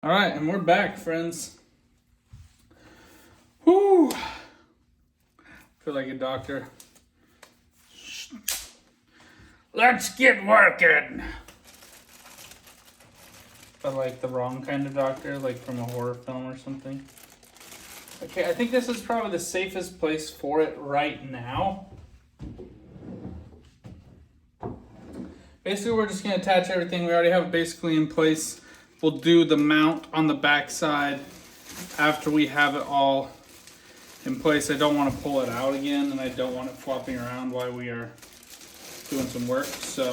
All right, and we're back, friends. Whoo! Feel like a doctor. Let's get working. But like the wrong kind of doctor, like from a horror film or something. Okay, I think this is probably the safest place for it right now. Basically, we're just going to attach everything. We already have it basically in place. We'll do the mount on the back side after we have it all in place. I don't want to pull it out again, and I don't want it flopping around while we are doing some work. So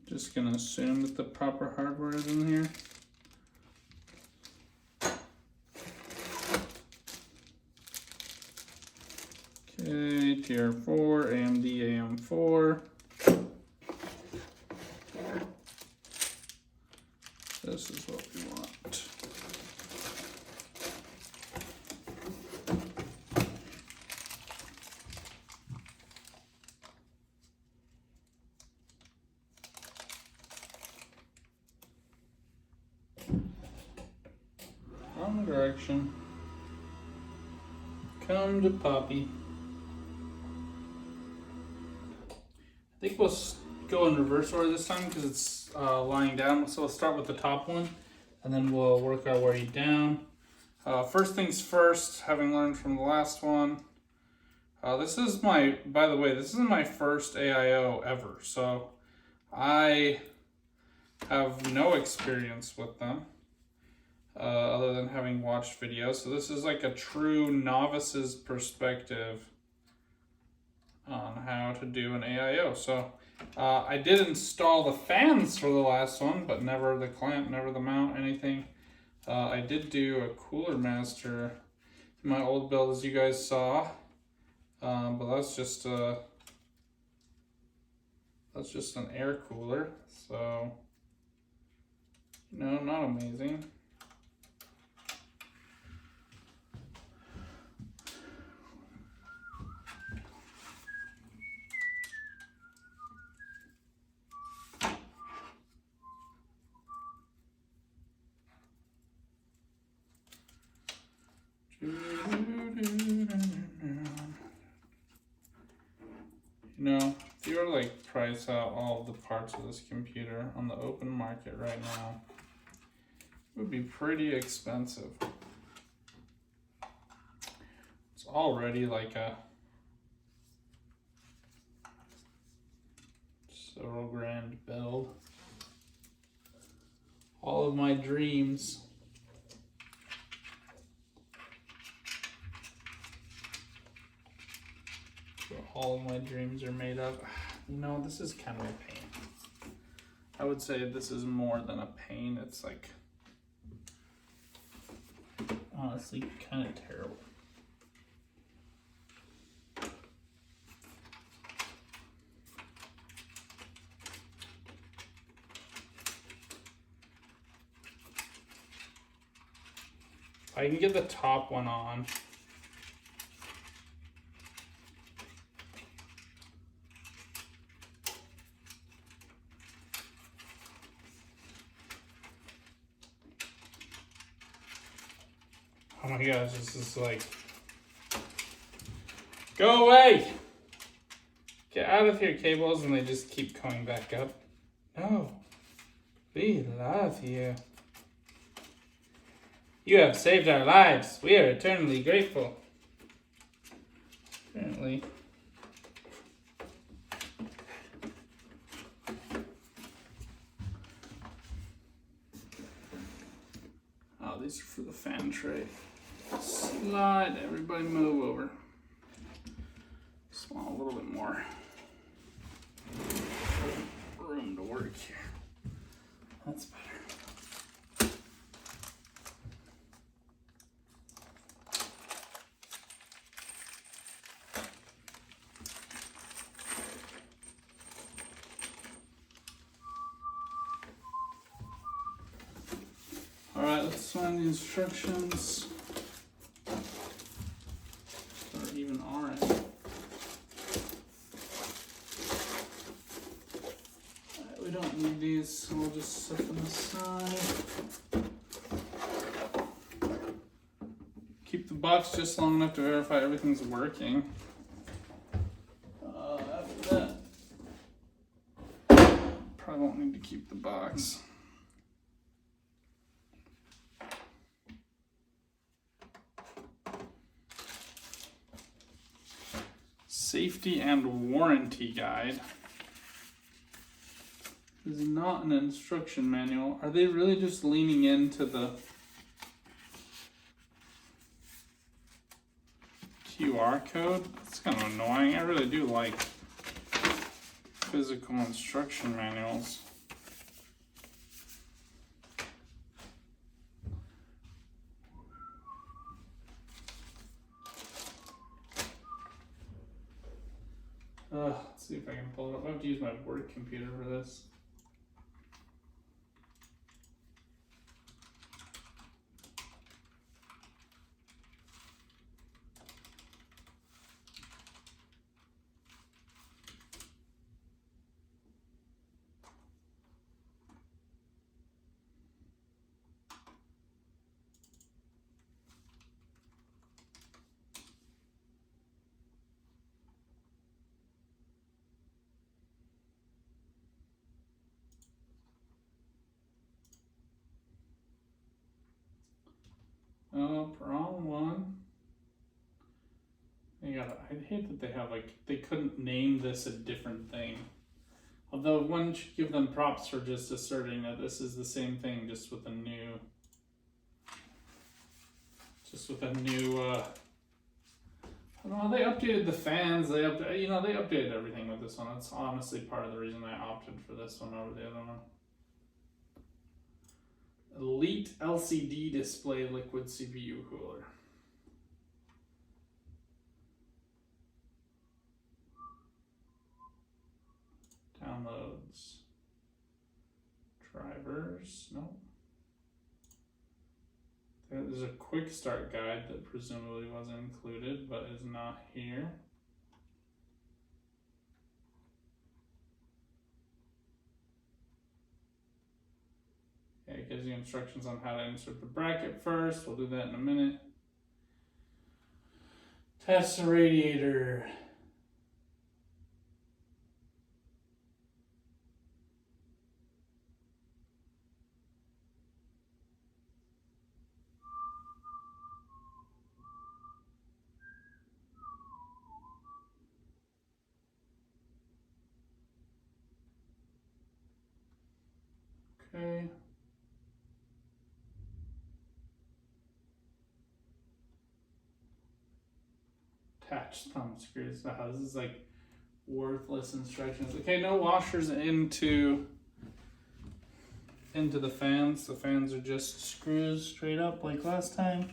just going to assume that the proper hardware is in here. Okay, TR4, AMD AM4. This is what we want. Wrong direction. Come to Poppy. I think we'll go in reverse order this time because it's lying down. So we'll start with the top one and then we'll work our way down. First things first, having learned from the last one, this is my, by the way, this is my first AIO ever. So I have no experience with them other than having watched videos. So this is like a true novice's perspective on how to do an AIO. So I did install the fans for the last one, but never the clamp, never the mount, anything. I did do a cooler master in my old build, as you guys saw, but that's just an air cooler, so not amazing. If you were to like price out all of the parts of this computer on the open market right now, it would be pretty expensive. It's already like a several grand build. All of my dreams. All of my dreams are made of. This is kind of a pain. I would say this is more than a pain. It's like, honestly, kind of terrible. I can get the top one on. Oh my gosh, this is like, go away! Get out of here, cables, and they just keep coming back up. No, we love you. You have saved our lives. We are eternally grateful. Apparently. Oh, these are for the fan tray. Slide, everybody move over. Just want a little bit more room to work here. That's better. All right, let's find the instructions. Or even aren't. We don't need these. so we'll just set them aside. Keep the box just long enough to verify everything's working. After that, probably won't need to keep the box. Safety and warranty guide. This is not an instruction manual. Are they really just leaning into the QR code? That's kind of annoying. I really do like physical instruction manuals. Let's see if I can pull it up. I have to use my work computer for this. Oh, wrong one. I hate that they have they couldn't name this a different thing. Although one should give them props for just asserting that this is the same thing, just with a new, I don't know, they updated the fans, they updated everything with this one. That's honestly part of the reason I opted for this one over the other one. Elite LCD display liquid CPU cooler. Downloads. Drivers. Nope. There's a quick start guide that presumably was included but is not here. Okay, it gives you instructions on how to insert the bracket first. We'll do that in a minute. Test the radiator. Okay. Attached thumb screws. This is like worthless instructions. Okay, no washers into the fans. The fans are just screws straight up like last time.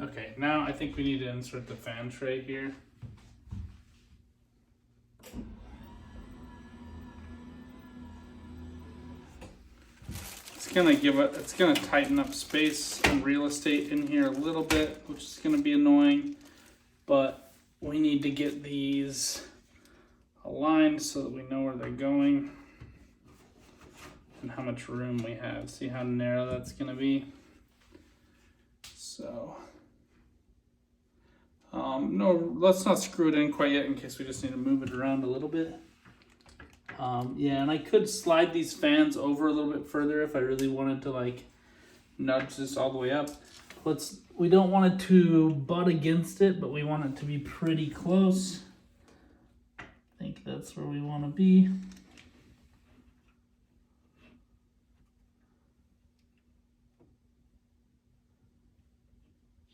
Okay, now I think we need to insert the fan tray here. It's gonna tighten up space and real estate in here a little bit, which is gonna be annoying, but we need to get these aligned so that we know where they're going and how much room we have. See how narrow that's gonna be? So, no, let's not screw it in quite yet in case we just need to move it around a little bit. Yeah, and I could slide these fans over a little bit further if I really wanted to nudge this all the way up. We don't want it to butt against it, but we want it to be pretty close. I think that's where we want to be.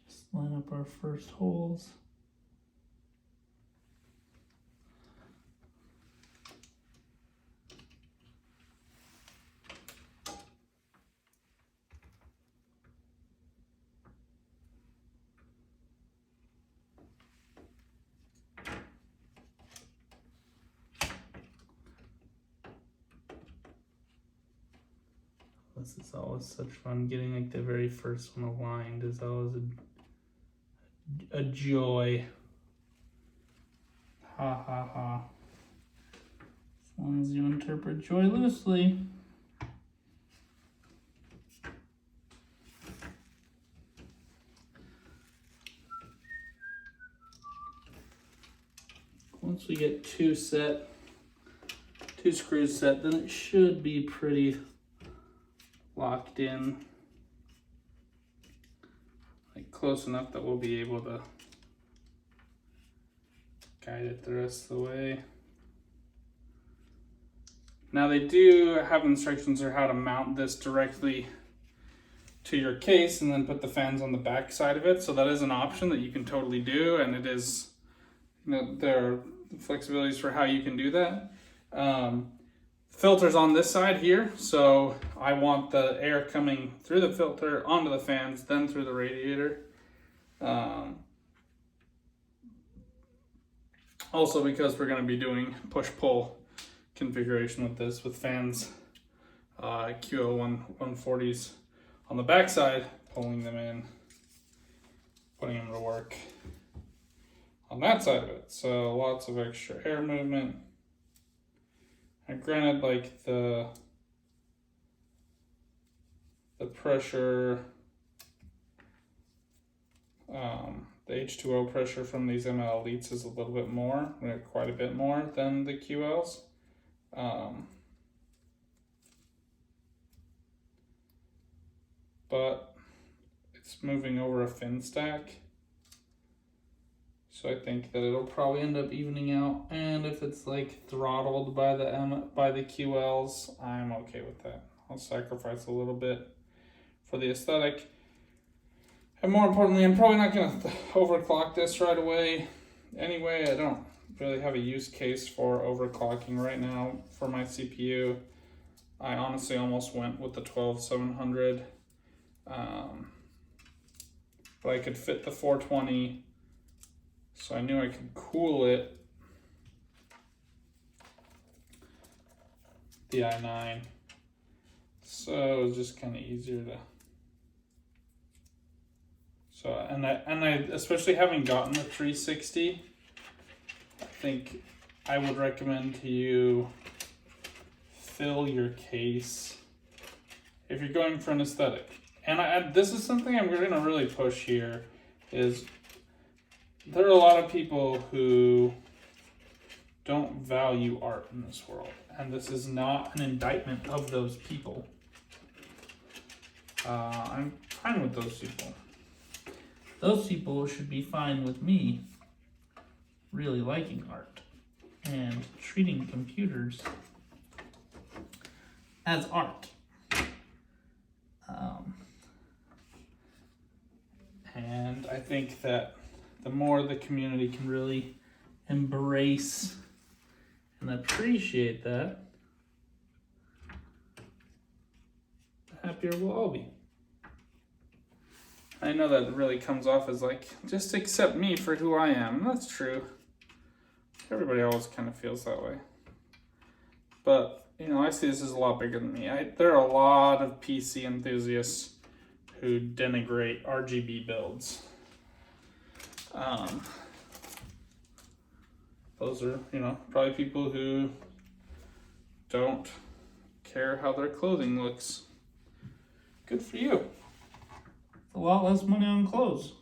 Just line up our first holes. This is always such fun. Getting like the very first one aligned is always a joy. Ha ha ha. As long as you interpret joy loosely. Once we get two screws set, then it should be pretty locked in. Like close enough that we'll be able to guide it the rest of the way. Now they do have instructions on how to mount this directly to your case and then put the fans on the back side of it. So that is an option that you can totally do, and it is, you know, there are flexibilities for how you can do that. Filter's on this side here, so I want the air coming through the filter onto the fans, then through the radiator. Also because we're going to be doing push-pull configuration with this, with fans, QL 140s on the back side, pulling them in, putting them to work on that side of it. So lots of extra air movement. And granted, like the pressure, the H2O pressure from these ML Elites is a little bit more, quite a bit more than the QLs. But it's moving over a fin stack. So I think that it'll probably end up evening out, and if it's like throttled by the QLs, I'm okay with that. I'll sacrifice a little bit for the aesthetic. And more importantly, I'm probably not going to overclock this right away. Anyway, I don't really have a use case for overclocking right now for my CPU. I honestly almost went with the 12700, but I could fit the 420. So I knew I could cool it, the i9. So it was just kind of easier to. So and I especially having gotten the 360, I think I would recommend to you fill your case if you're going for an aesthetic. And this is something I'm going to really push here is. There are a lot of people who don't value art in this world, and this is not an indictment of those people. I'm fine with those people. Those people should be fine with me really liking art and treating computers as art. And I think that the more the community can really embrace and appreciate that, the happier we'll all be. I know that really comes off as like, just accept me for who I am. And that's true. Everybody always kind of feels that way. But, you know, I see this as a lot bigger than me. There are a lot of PC enthusiasts who denigrate RGB builds. Those are, you know, probably people who don't care how their clothing looks. Good for you. A lot less money on clothes.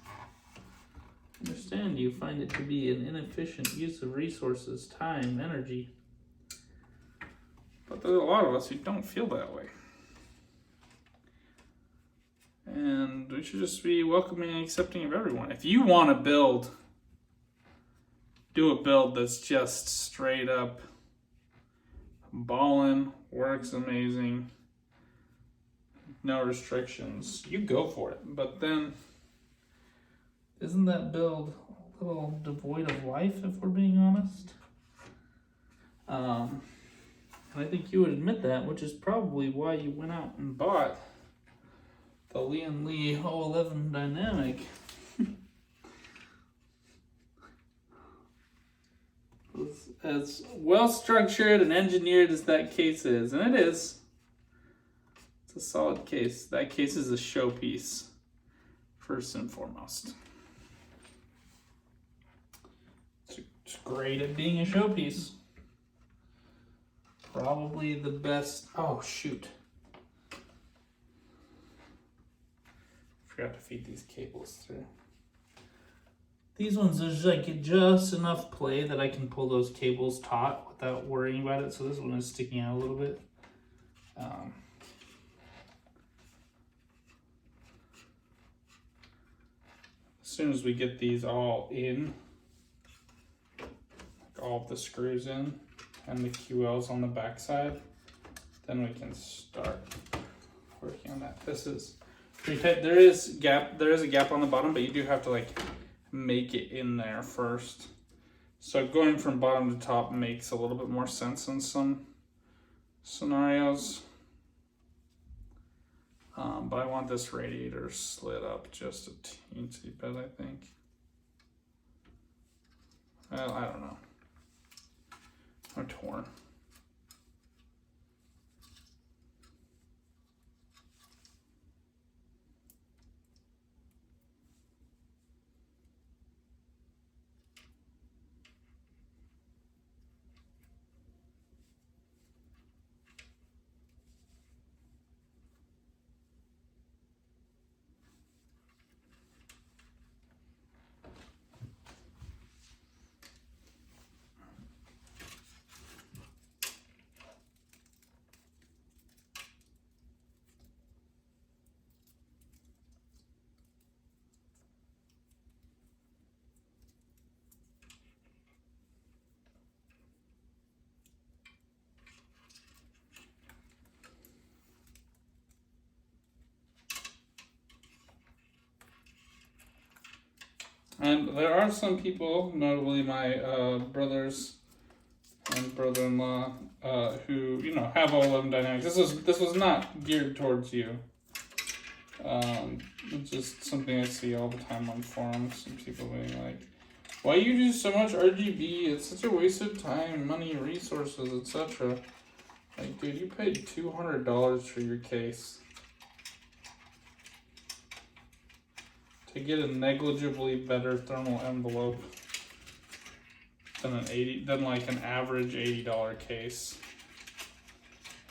I understand you find it to be an inefficient use of resources, time, energy. But there's a lot of us who don't feel that way. And we should just be welcoming and accepting of everyone. If you want to build, do a build that's just straight up ballin', works amazing, no restrictions, you go for it. But then, isn't that build a little devoid of life, if we're being honest? And I think you would admit that, which is probably why you went out and bought the Lian Li 011 Dynamic. As well structured and engineered as that case is, and it is, a solid case. That case is a showpiece, first and foremost. It's great at being a showpiece. Probably the best. Oh, shoot. Forgot to feed these cables through. These ones, there's like just enough play that I can pull those cables taut without worrying about it. So this one is sticking out a little bit. As soon as we get these all in, like all of the screws in and the QLs on the back side, then we can start working on that. This is pretty tight. There is a gap on the bottom, but you do have to like make it in there first. So going from bottom to top makes a little bit more sense in some scenarios. But I want this radiator slid up just a teensy bit, I think. Well, I don't know. Or torn. And there are some people, notably my brothers and brother-in-law, who have all of them dynamics. This was not geared towards you. It's just something I see all the time on forums. Some people being like, "Why you do so much RGB? It's such a waste of time, money, resources, etc." Like, dude, you paid $200 for your case to get a negligibly better thermal envelope than like an average $80 case.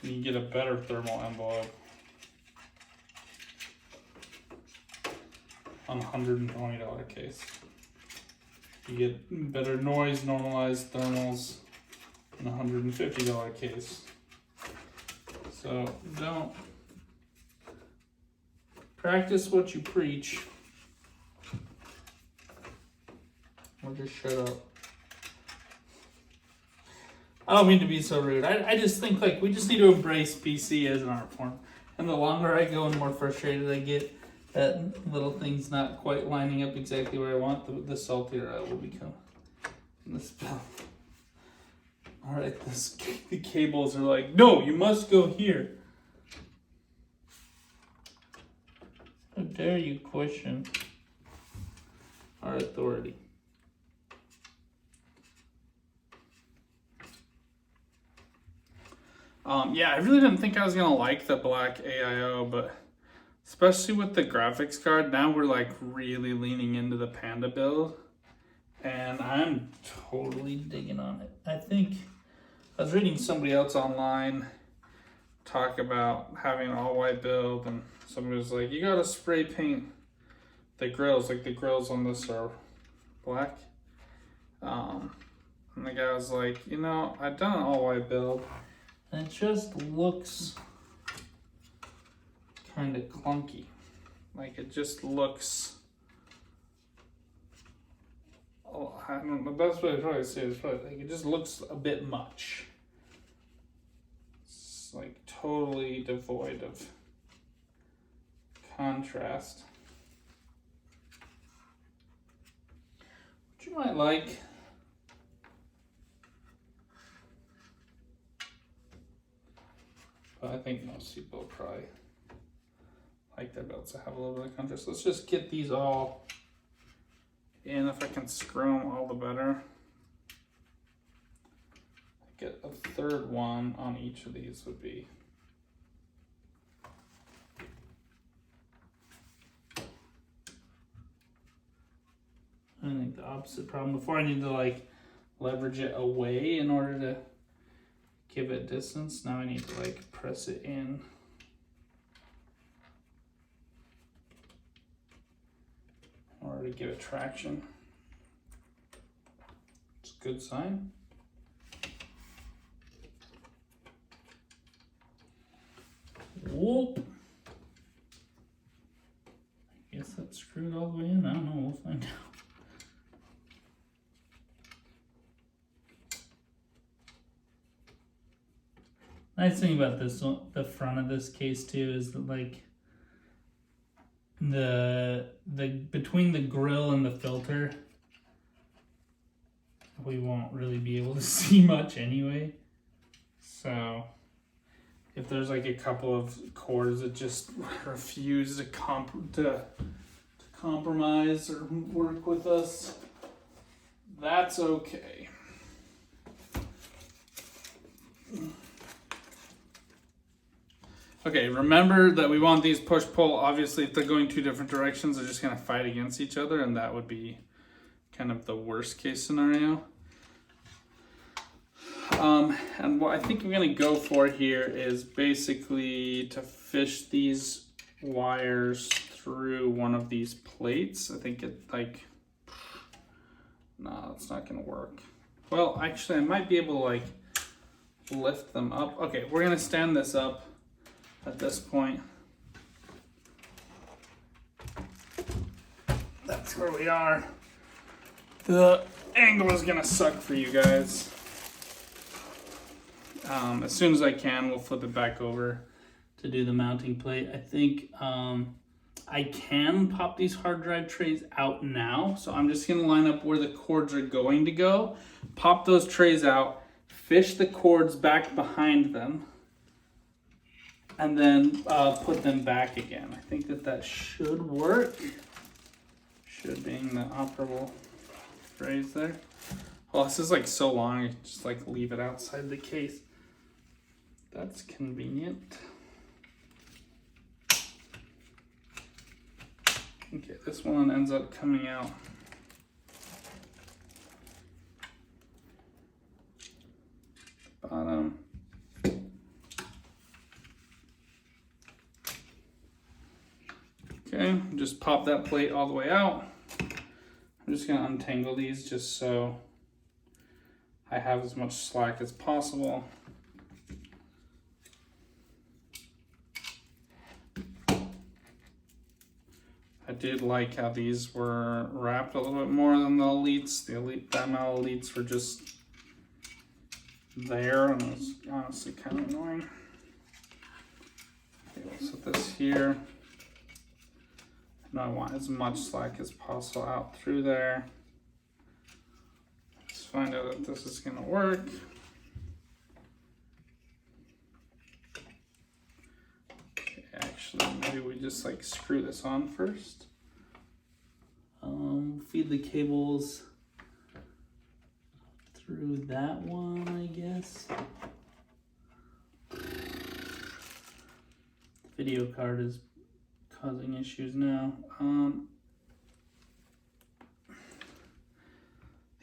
You can get a better thermal envelope on a $120 case. You get better noise normalized thermals in a $150 case. So don't practice what you preach. Or just shut up. I don't mean to be so rude. I just think like we just need to embrace PC as an art form. And the longer I go and the more frustrated I get that little things not quite lining up exactly where I want, the saltier I will become in the spell. Alright, the cables are like, no, you must go here. How dare you question our authority? Yeah, I really didn't think I was gonna like the black AIO, but especially with the graphics card, now we're like really leaning into the Panda build, and I'm totally digging on it. I think I was reading somebody else online talk about having an all-white build, and somebody was like, you gotta spray paint the grills, like the grills on this are black. And the guy was like, I've done an all-white build, and it just looks kind of clunky. Like it just looks, I don't know, that's what I try to say. It's probably like it just looks a bit much. It's like totally devoid of contrast. Which you might like. But I think most people probably like their belts to have a little bit of contrast. Let's just get these all in. If I can screw them, all the better. Get a third one on each of these would be opposite problem. Before I need to like leverage it away in order to give it distance. Now I need to like press it in. In order to give it traction. It's a good sign. Whoop. I guess that's screwed all the way in. I don't know, we'll find out. Nice thing about this one, the front of this case too, is that like the between the grill and the filter, we won't really be able to see much anyway. So if there's like a couple of cords that just refuse to compromise or work with us, that's okay. Okay, remember that we want these push-pull. Obviously, if they're going two different directions, they're just going to fight against each other, and that would be kind of the worst case scenario. And what I think I'm going to go for here is basically to fish these wires through one of these plates. I think it like, no, it's not going to work. Well, actually, I might be able to like lift them up. Okay, we're going to stand this up. At this point, that's where we are. The angle is gonna suck for you guys. As soon as I can, we'll flip it back over to do the mounting plate. I think I can pop these hard drive trays out now. So I'm just gonna line up where the cords are going to go, pop those trays out, fish the cords back behind them, and then put them back again. I think that should work. Should being the operable phrase there. Well, this is like so long, I just like leave it outside the case. That's convenient. Okay, this one ends up coming out bottom. Okay, just pop that plate all the way out. I'm just gonna untangle these just so I have as much slack as possible. I did like how these were wrapped a little bit more than the Elites. The ML Elites were just there, and it was honestly kind of annoying. Okay, we'll set this here. I want as much slack as possible out through there. Let's find out if this is going to work. Okay, actually, maybe we just like screw this on first. Feed the cables through that one, I guess. Video card is causing issues now.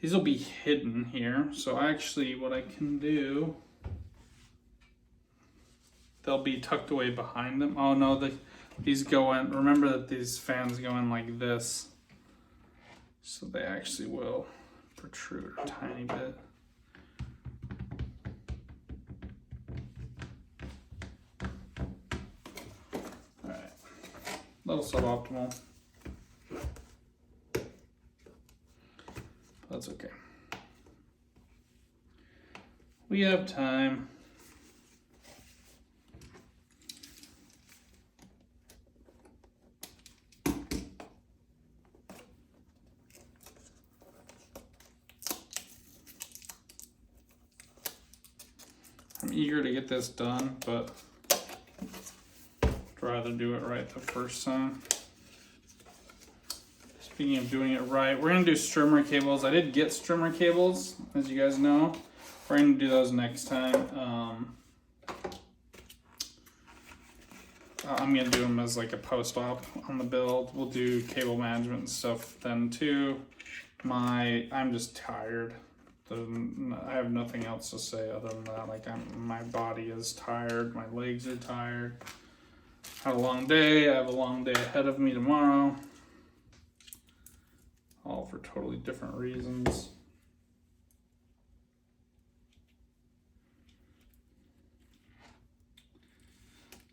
These will be hidden here, so actually what I can do, they'll be tucked away behind them. Oh no, these go in, remember that these fans go in like this, so they actually will protrude a tiny bit. A little suboptimal. That's okay. We have time. I'm eager to get this done, but I'd rather do it right the first time. Speaking of doing it right, we're gonna do strimmer cables. I did get strimmer cables, as you guys know. We're gonna do those next time. I'm gonna do them as like a post-op on the build. We'll do cable management and stuff then too. I'm just tired. I have nothing else to say other than that. Like my body is tired, my legs are tired. Had a long day. I have a long day ahead of me tomorrow. All for totally different reasons.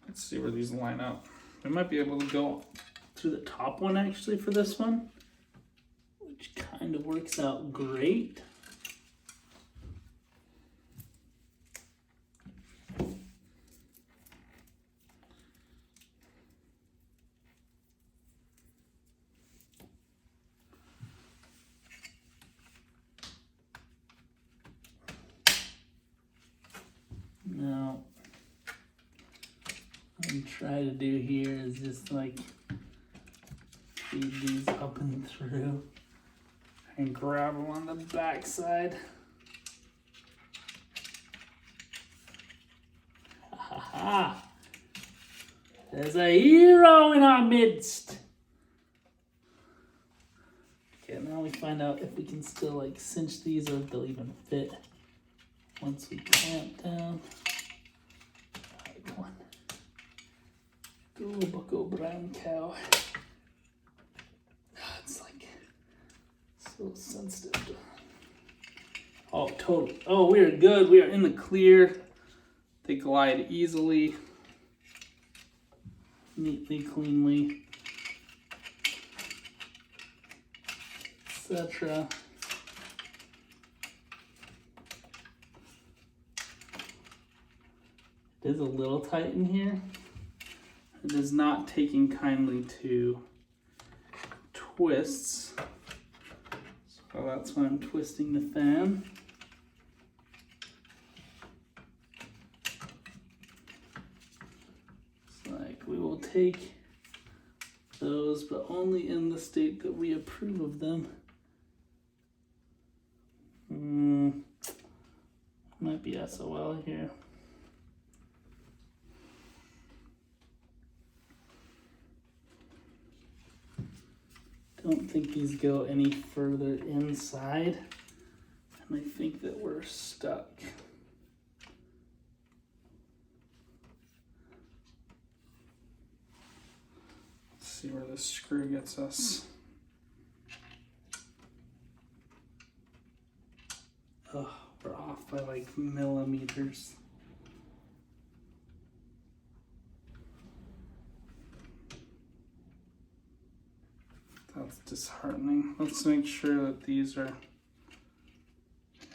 Let's see where these line up. We might be able to go through the top one actually for this one, which kind of works out great. Now, what I'm trying to do here is just like feed these up and through and grab them on the back side. Ha ha! There's a hero in our midst! Okay, now we find out if we can still like cinch these or if they'll even fit once we clamp down. Alright, come on. Go, bucko, brown cow. It's like so sensitive. Oh, totally. Oh, we are good. We are in the clear. They glide easily, neatly, cleanly, etc. It is a little tight in here. It is not taking kindly to twists. So that's why I'm twisting the fan. It's like we will take those, but only in the state that we approve of them. Might be SOL here. Don't think these go any further inside, and I think that we're stuck. Let's see where this screw gets us. Oh, we're off by like millimeters. That's disheartening. Let's make sure that these are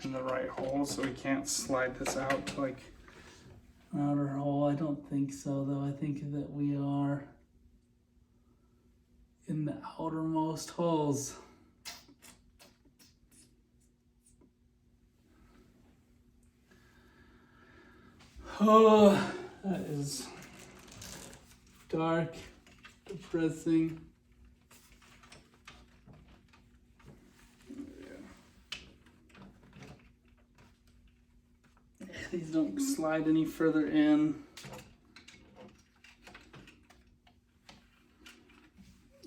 in the right hole so we can't slide this out to like an outer hole. I don't think so though. I think that we are in the outermost holes. Oh, that is dark, depressing. These don't slide any further in.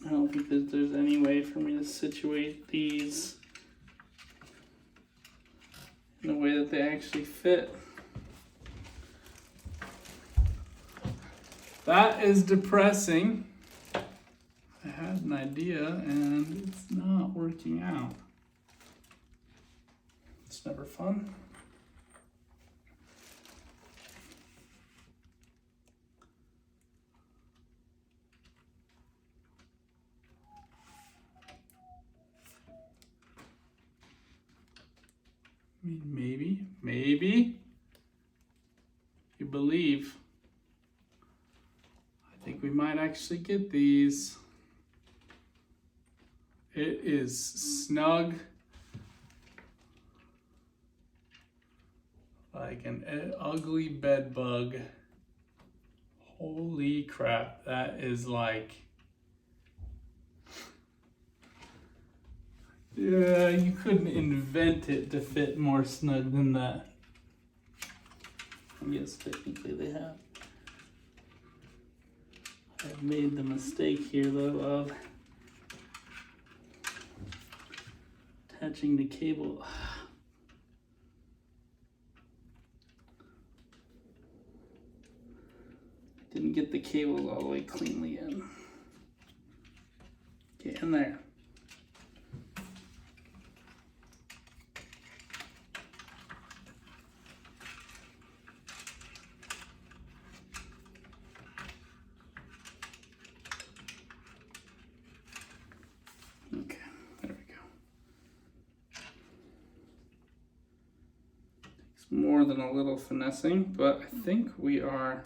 I don't think that there's any way for me to situate these in a way that they actually fit. That is depressing. I had an idea and it's not working out. It's never fun. I mean, maybe, you believe. I think we might actually get these. It is snug, like an ugly bed bug. Holy crap, that is like, yeah, you couldn't invent it to fit more snug than that. I guess technically they have. I've made the mistake here though of attaching the cable. Didn't get the cables all the way cleanly in. Get in there. Okay, there we go. Takes more than a little finessing, but I think we are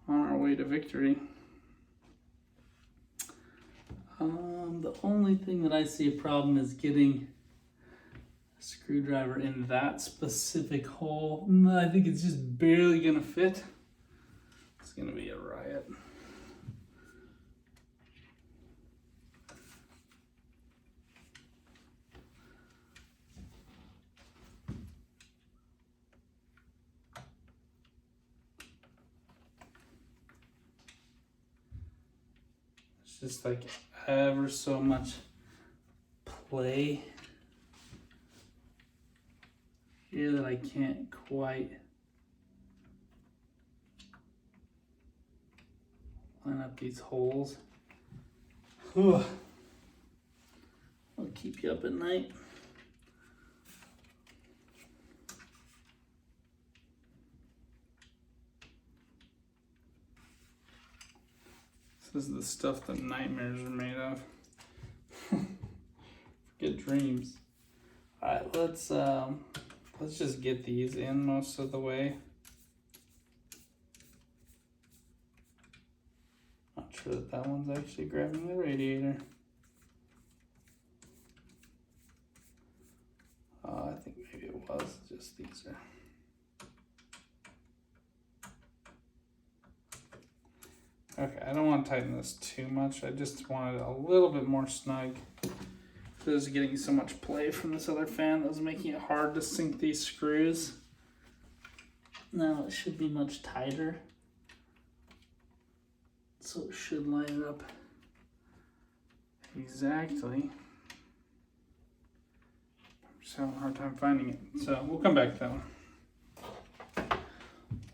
on our way to victory. The only thing that I see a problem is getting a screwdriver in that specific hole. I think it's just barely gonna fit. It's gonna be a riot. It's just like ever so much play here that I can't quite line up these holes. Whew. I'll keep you up at night. This is the stuff that nightmares are made of. Forget dreams. Alright, let's just get these in most of the way. Not sure that one's actually grabbing the radiator. I think maybe it was, just these are. Okay, I don't want to tighten this too much. I just wanted a little bit more snug. This is getting so much play from this other fan that was making it hard to sink these screws. Now it should be much tighter. So it should line it up exactly. I'm just having a hard time finding it. So we'll come back to that one.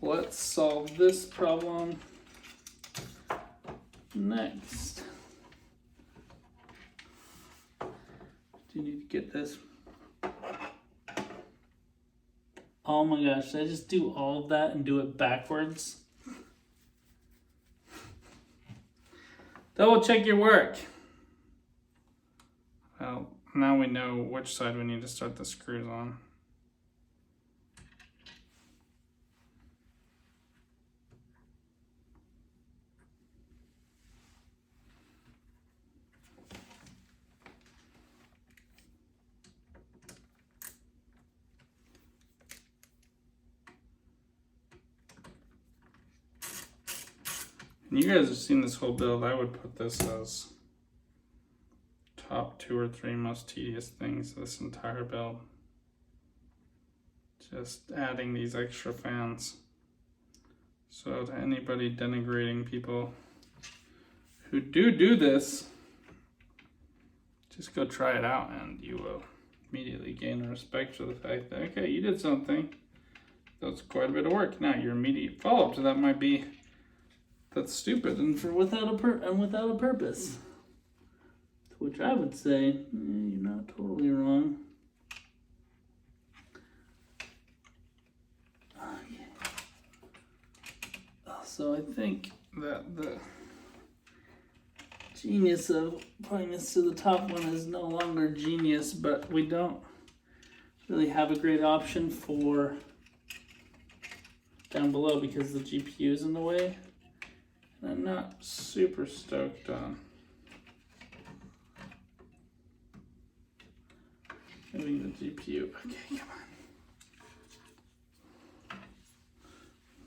Let's solve this problem next. Do you need to get this? Oh my gosh, did I just do all of that and do it backwards? Double check your work. Well, now we know which side we need to start the screws on. You guys have seen this whole build. I would put this as top 2 or 3 most tedious things of this entire build. Just adding these extra fans. So to anybody denigrating people who do this, just go try it out and you will immediately gain respect for the fact that, okay, you did something. That's quite a bit of work. Now your immediate follow-up to that might be, that's stupid and without a purpose. To which I would say, you're not totally wrong. Okay. So I think that the genius of putting this to the top one is no longer genius, but we don't really have a great option for down below because the GPU is in the way. I'm not super stoked on moving the GPU. Okay, come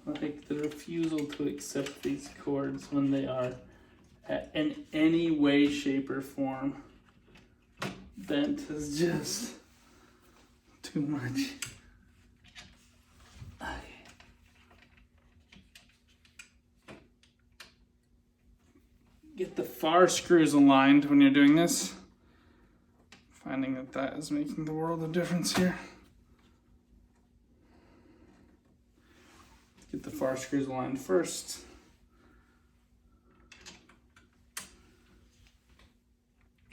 on. Like the refusal to accept these cords when they are in any way, shape, or form bent is just too much. Get the far screws aligned when you're doing this. Find finding that that is making the world of difference here. Get the far screws aligned first.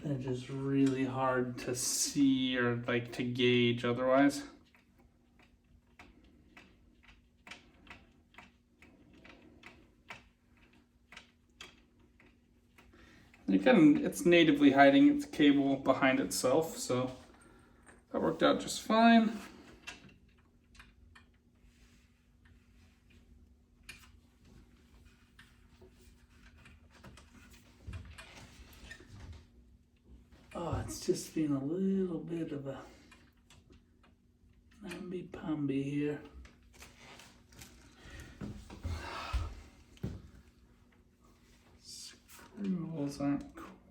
They're just really hard to see or like to gauge otherwise. It's natively hiding its cable behind itself, so that worked out just fine. Oh, it's just been a little bit of a namby-pamby here. Screw holes aren't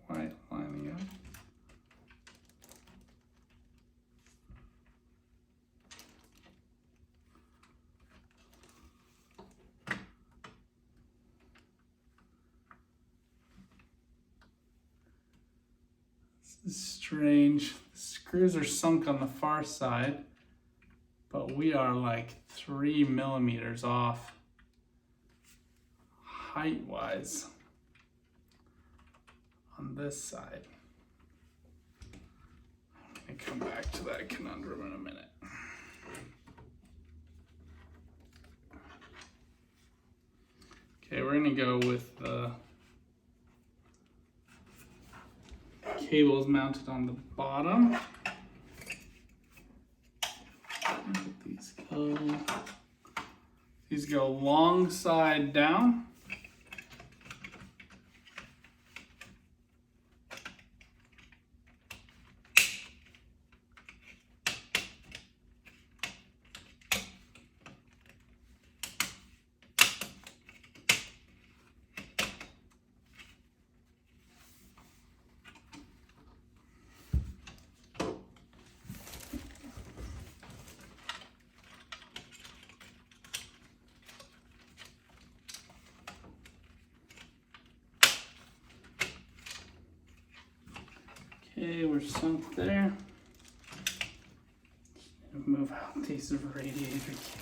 quite lining up. This is strange. The screws are sunk on the far side, but we are like 3 millimeters off height-wise on this side. I'm gonna come back to that conundrum in a minute. Okay, we're gonna go with the cables mounted on the bottom. These go. These go long side down. Okay, we're sunk there. Move out these radiator cables.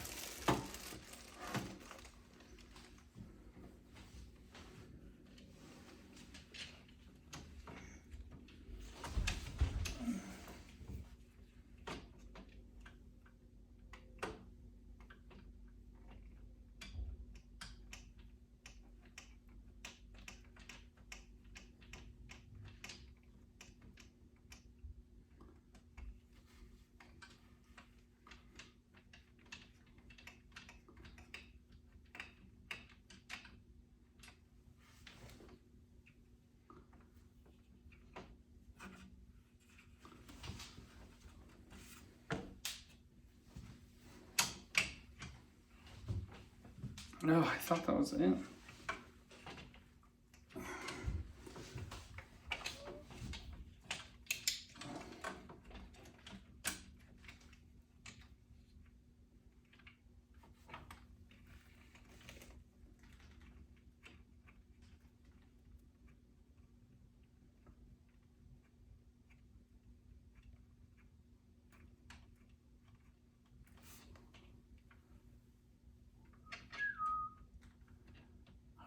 No, I thought that was it.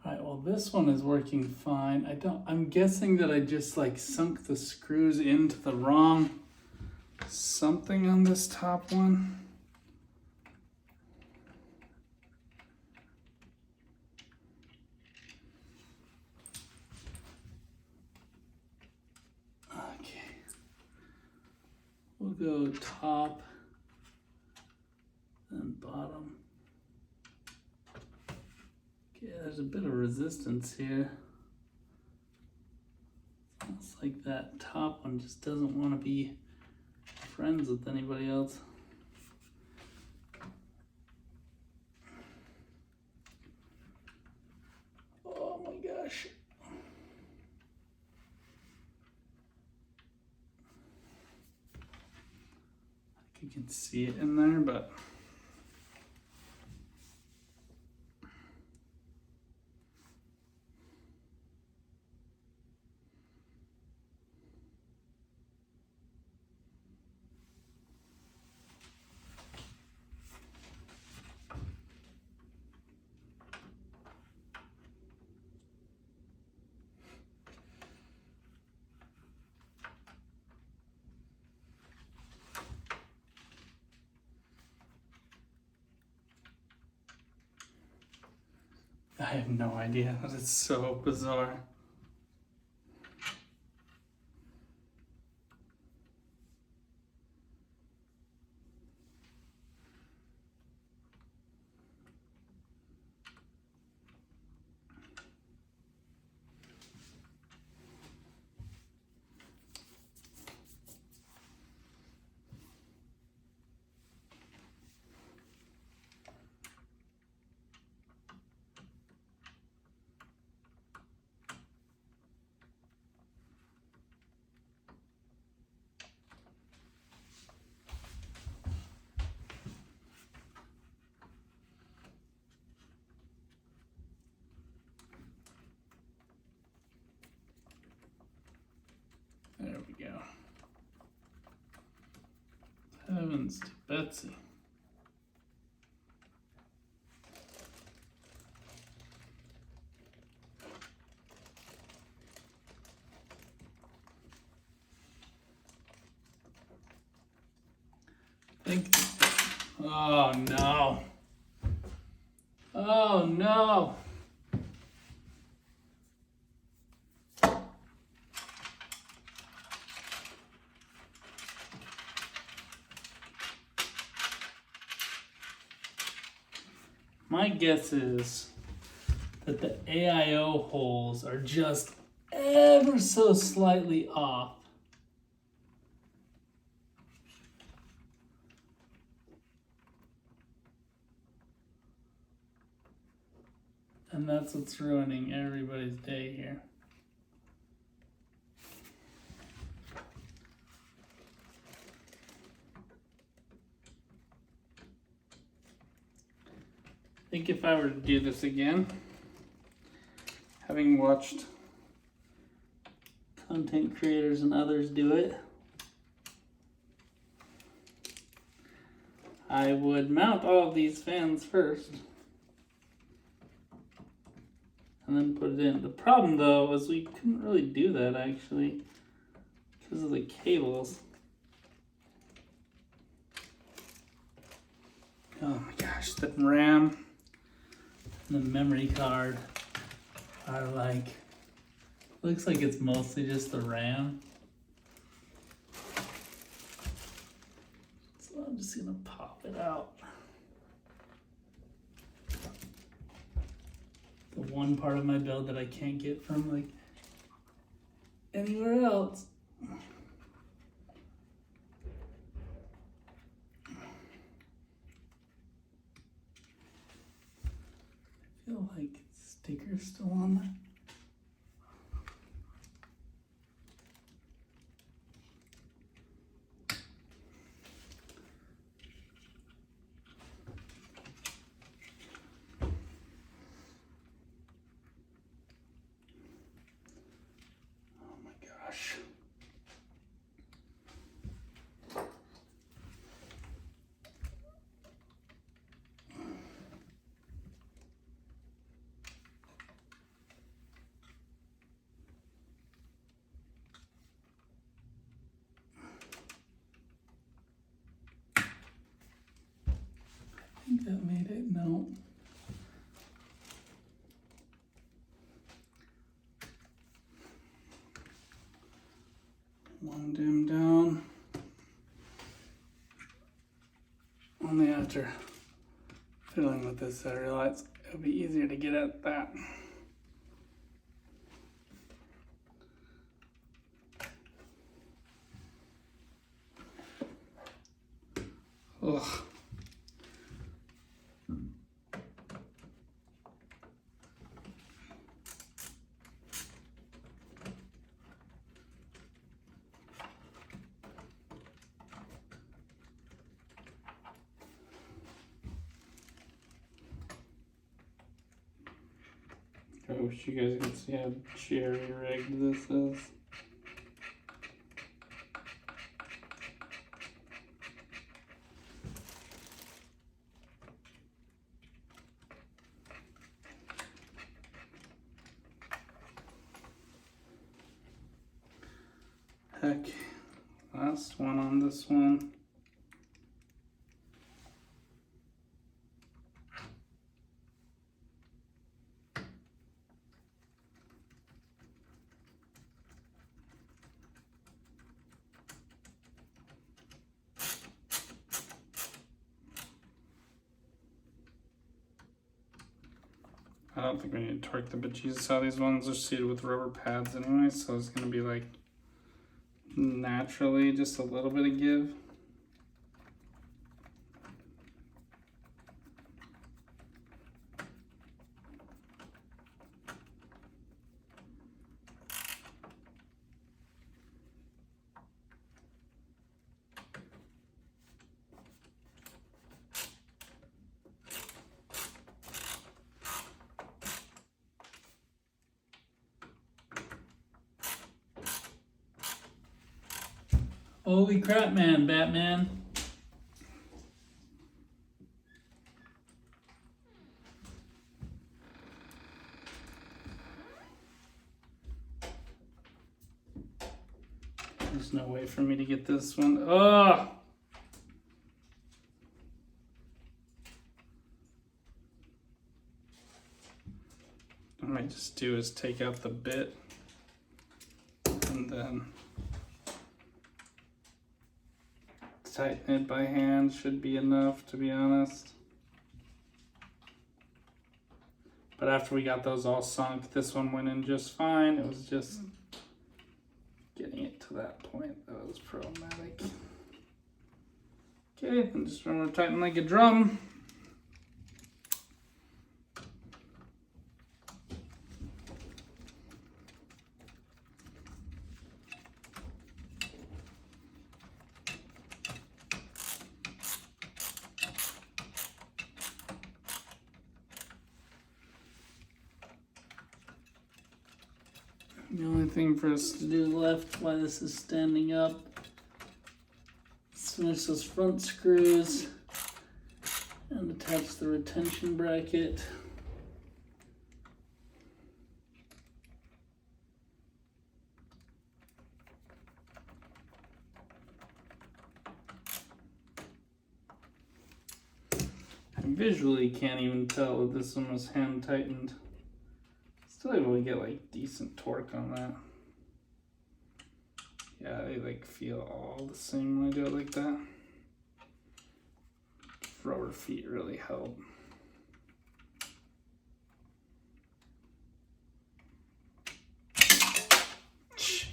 Alright, well this one is working fine. I'm guessing that I just like sunk the screws into the wrong something on this top one. Okay. We'll go top and bottom. Yeah, there's a bit of resistance here. It's like that top one just doesn't want to be friends with anybody else. Oh my gosh. I think you can see it in there, but I have no idea. It's so bizarre. There we go. Heavens to Betsy. Oh no. Oh no. My guess is that the AIO holes are just ever so slightly off. And that's what's ruining everybody's day here. I think if I were to do this again, having watched content creators and others do it, I would mount all of these fans first and then put it in. The problem though is we couldn't really do that actually because of the cables. Oh my gosh, the RAM and the memory card are like, looks like it's mostly just the RAM. So I'm just gonna pop it out. The one part of my build that I can't get from like anywhere else. I feel like sticker's still on there. I think that made it. No. One dim down. Only after fiddling with this I realized it would be easier to get at that. Ugh. I wish you guys could see how cherry rigged this is. Heck, last one on this one. don't think we need to torque the bejesus out of these ones. They're seated with rubber pads anyway, so it's going to be like naturally just a little bit of give. Holy crap, man, Batman. There's no way for me to get this one. Ugh! What I might just do is take out the bit and then tighten it by hand. Should be enough, to be honest. But after we got those all sunk, this one went in just fine. It was just getting it to that point that was problematic. Okay, and just remember to tighten like a drum. The only thing for us to do left while this is standing up is finish those front screws and attach the retention bracket. I visually can't even tell that this one was hand tightened. Still able to get like decent torque on that. Yeah, they like feel all the same when I do it like that. Rubber feet really help. Jeez.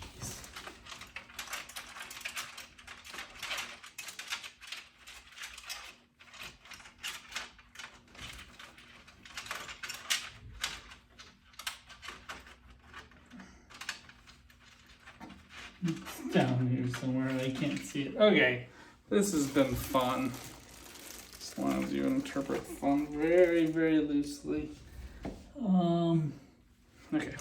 It's down here somewhere, I can't see it. Okay, this has been fun. As long as you interpret fun very, very loosely. Okay.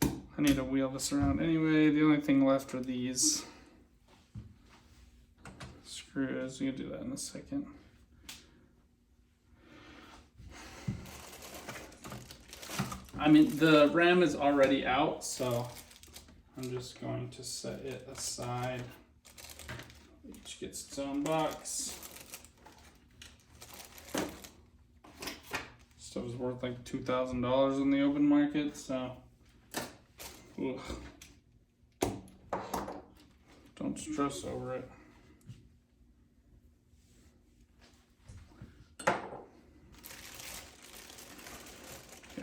I need to wheel this around anyway. The only thing left are these screws. You can do that in a second. I mean, the RAM is already out, so I'm just going to set it aside. Each gets its own box. Stuff is worth like $2,000 in the open market, so ugh. Don't stress over it. Okay,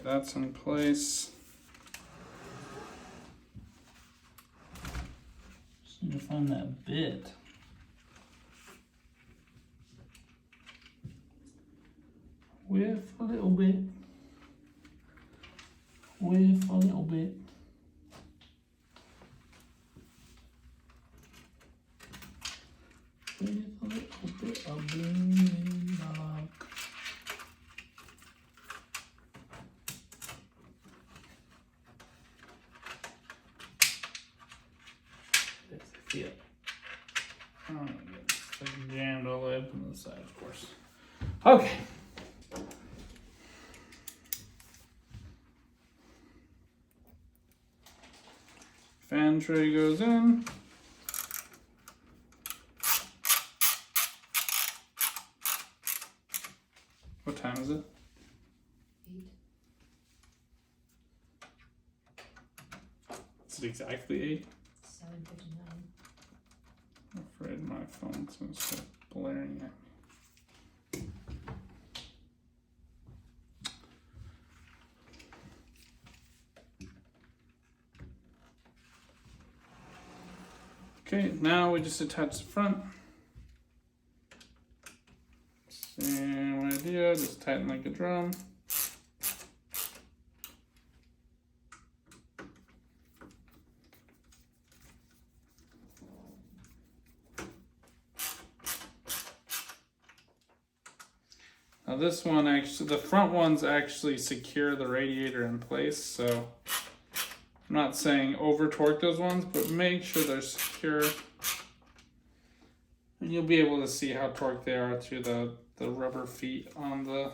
that's in place. Just need to find that bit. Whiff a little bit. Whiff a little bit. With a little bit of blue luck. There's the feel. Oh, it's like jammed all the way up on the side, of course. Okay. Fan tray goes in. What time is it? 8. Is it exactly 8? 7:59. I'm afraid my phone's gonna start blaring at me. Okay, now we just attach the front. Same idea, just tighten like a drum. Now this one actually, the front ones actually secure the radiator in place, so I'm not saying over torque those ones, but make sure they're secure. And you'll be able to see how torqued they are through the rubber feet on the